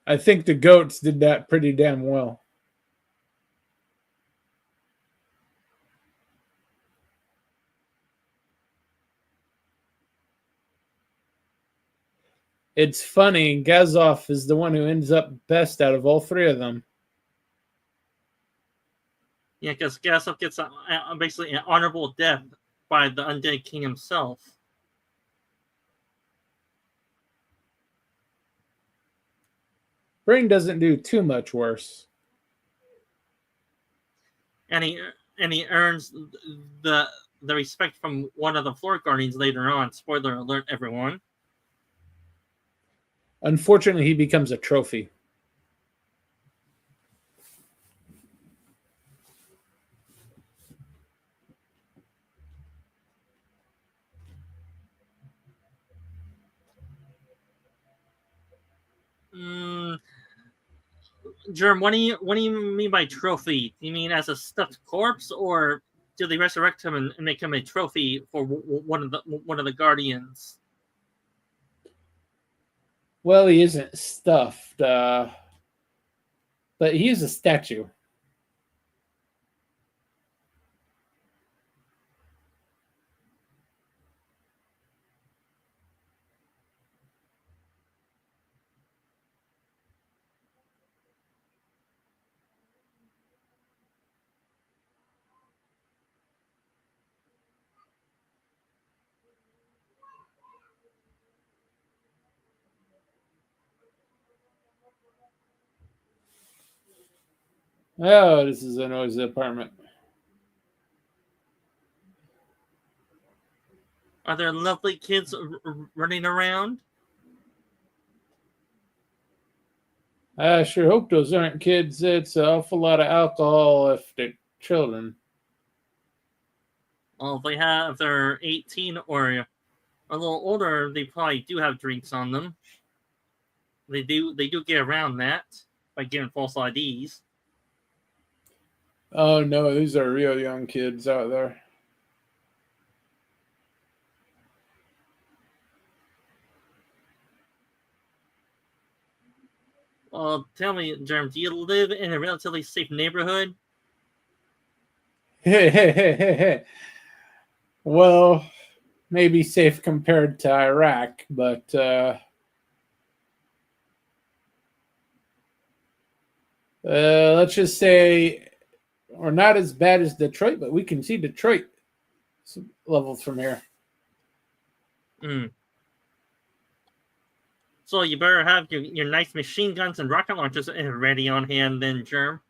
I think the goats did that pretty damn well. It's funny, Gazov is the one who ends up best out of all three of them. Yeah, because Gasov gets basically an honorable death by the Undead King himself. Brain doesn't do too much worse. And he earns the respect from one of the floor guardians later on. Spoiler alert, everyone. Unfortunately, he becomes a trophy. Germ, what do you mean by trophy? You mean as a stuffed corpse, or do they resurrect him and make him a trophy for one of the guardians? Well, he isn't stuffed, but he is a statue. Oh, this is a noisy apartment. Are there lovely kids running around? I sure hope those aren't kids. It's an awful lot of alcohol if they're children. Well, if they're 18 or a little older, they probably do have drinks on them. They do get around that by giving false IDs. Oh no, these are real young kids out there. Tell me, Germ, do you live in a relatively safe neighborhood? Well, maybe safe compared to Iraq, but let's just say we're not as bad as Detroit, but we can see Detroit levels from here. Hmm. So you better have your nice machine guns and rocket launchers ready on hand then, Germ.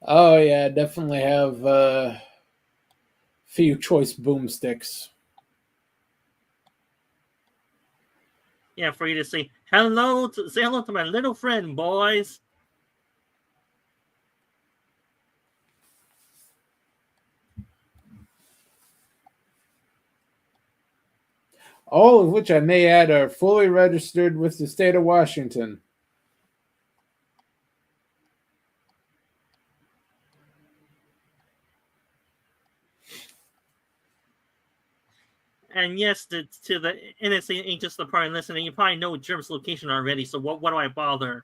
Oh yeah, definitely have a few choice boomsticks. Yeah, for you to say say hello to my little friend, boys. All of which I may add are fully registered with the state of Washington. And yes, to the NSA agents that are probably listening, you probably know Germ's location already, so what do I bother?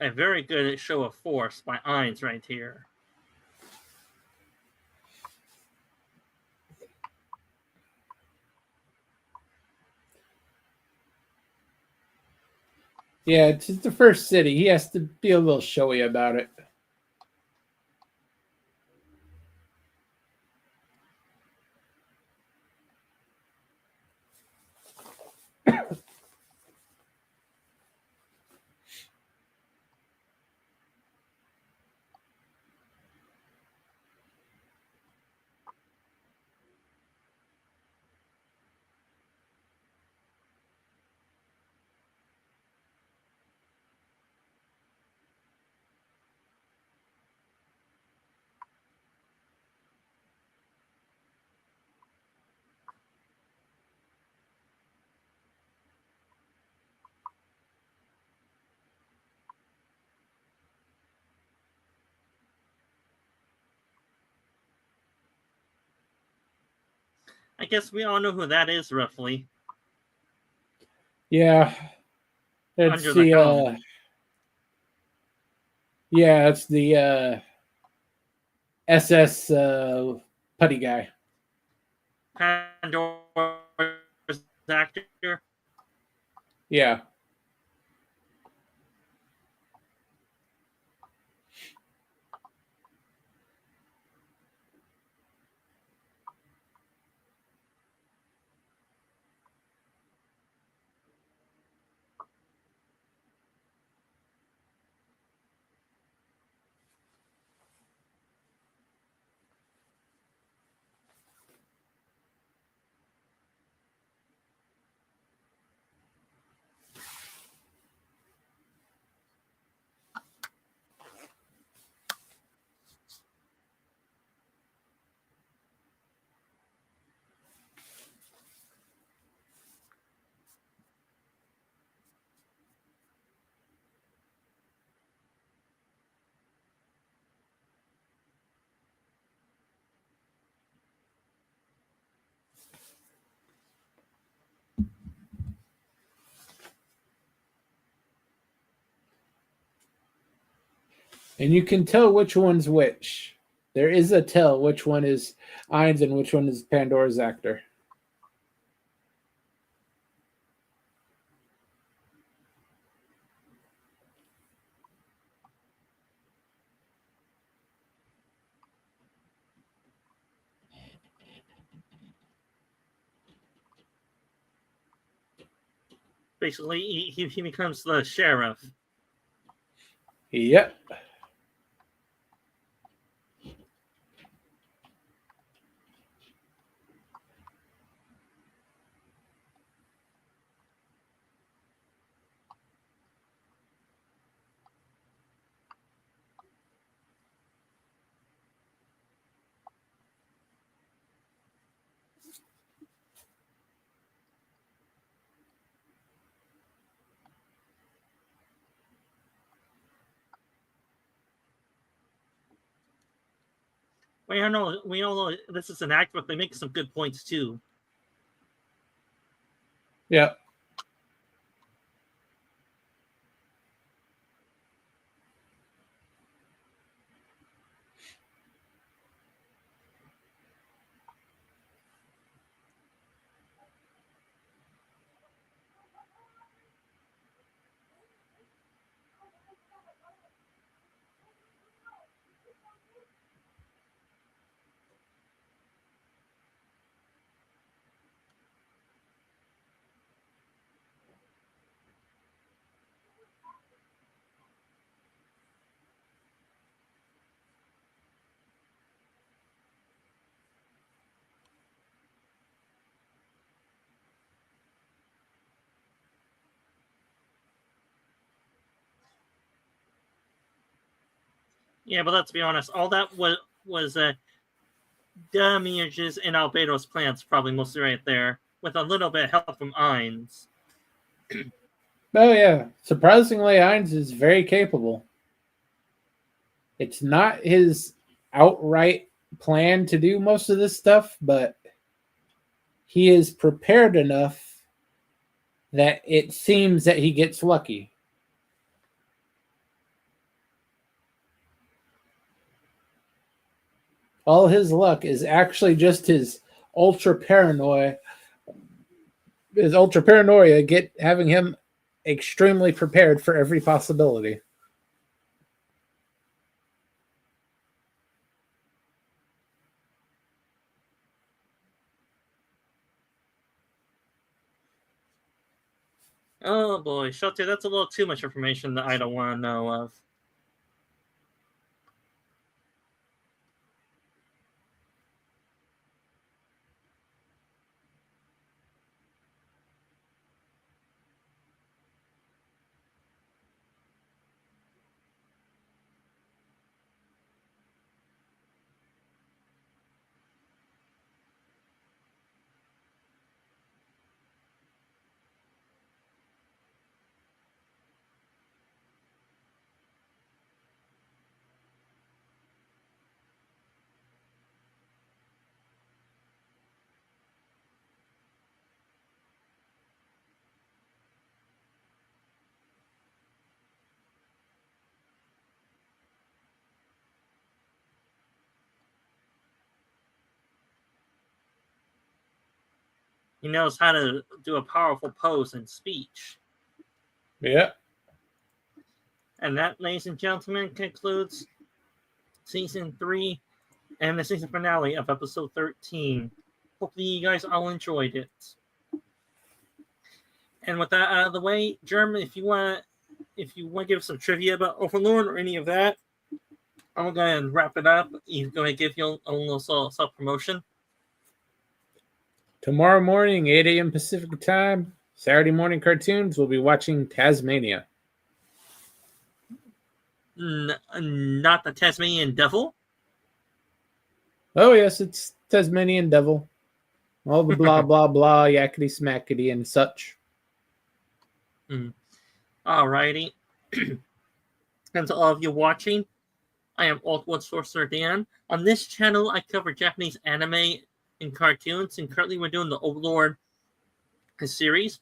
A very good show of force by Eins right here. Yeah, it's the first city. He has to be a little showy about it. I guess we all know who that is, roughly. Yeah, it's Under the helm. It's the SS putty guy. Pandora's actor. Yeah. And you can tell which one's which. There is a tell which one is Eins and which one is Pandora's actor. Basically, he becomes the sheriff. Yep. We all know this is an act, but they make some good points too. Yeah. Yeah, but let's be honest, all that was Demiurge's and Albedo's plans, probably mostly right there, with a little bit of help from Ainz. Oh yeah. Surprisingly, Ainz is very capable. It's not his outright plan to do most of this stuff, but he is prepared enough that it seems that he gets lucky. All his luck is actually just his ultra paranoia. His ultra paranoia having him extremely prepared for every possibility. Oh boy, Shote, that's a little too much information that I don't want to know of. He knows how to do a powerful pose and speech. Yeah. And that, ladies and gentlemen, concludes season 3 and the season finale of episode 13. Hopefully you guys all enjoyed it. And with that out of the way, German, if you want to give some trivia about Overlord or any of that, I'm going to wrap it up. You go ahead and give you a little self-promotion. Tomorrow morning, 8 a.m. Pacific time, Saturday morning cartoons, we'll be watching Tasmania. Not the Tasmanian Devil? Oh, yes, it's Tasmanian Devil. All the blah, blah, blah, yakety smackety and such. Alrighty. And to all of you watching, I am Altwood Sorcerer Dan. On this channel, I cover Japanese anime and cartoons, and currently we're doing the Overlord series.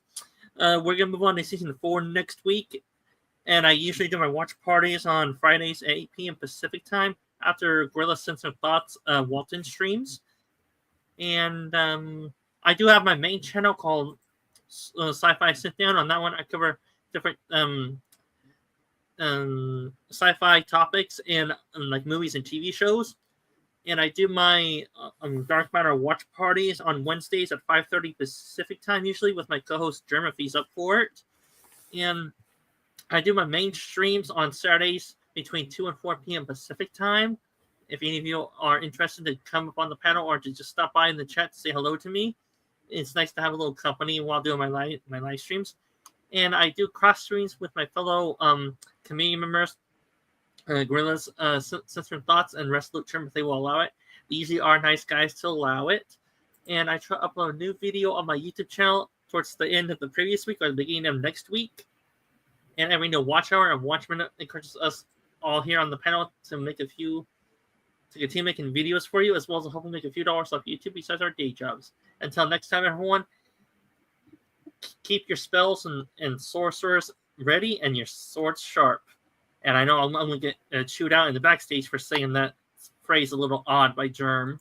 We're going to move on to season 4 next week, and I usually do my watch parties on Fridays at 8 p.m. Pacific time after Gorilla Censored Thoughts Walton streams. And I do have my main channel called Sci-Fi Sit Down. On that one, I cover different sci-fi topics and like movies and TV shows. And I do my Dark Matter watch parties on Wednesdays at 5:30 Pacific time, usually with my co-host Germ if he's up for it. And I do my main streams on Saturdays between 2 and 4 p.m. Pacific time. If any of you are interested to come up on the panel or to just stop by in the chat to say hello to me, it's nice to have a little company while doing my live streams. And I do cross streams with my fellow community members, Gorillas, Censored Thoughts, and Resolute Term if they will allow it. They usually are nice guys to allow it. And I try to upload a new video on my YouTube channel towards the end of the previous week or the beginning of next week. And every watch hour and watch minute encourages us all here on the panel to make a few to continue making videos for you, as well as hoping to make a few dollars off YouTube besides our day jobs. Until next time, everyone, keep your spells and sorcerers ready and your swords sharp. And I know I'm going to get chewed out in the backstage for saying that phrase a little odd by Germ.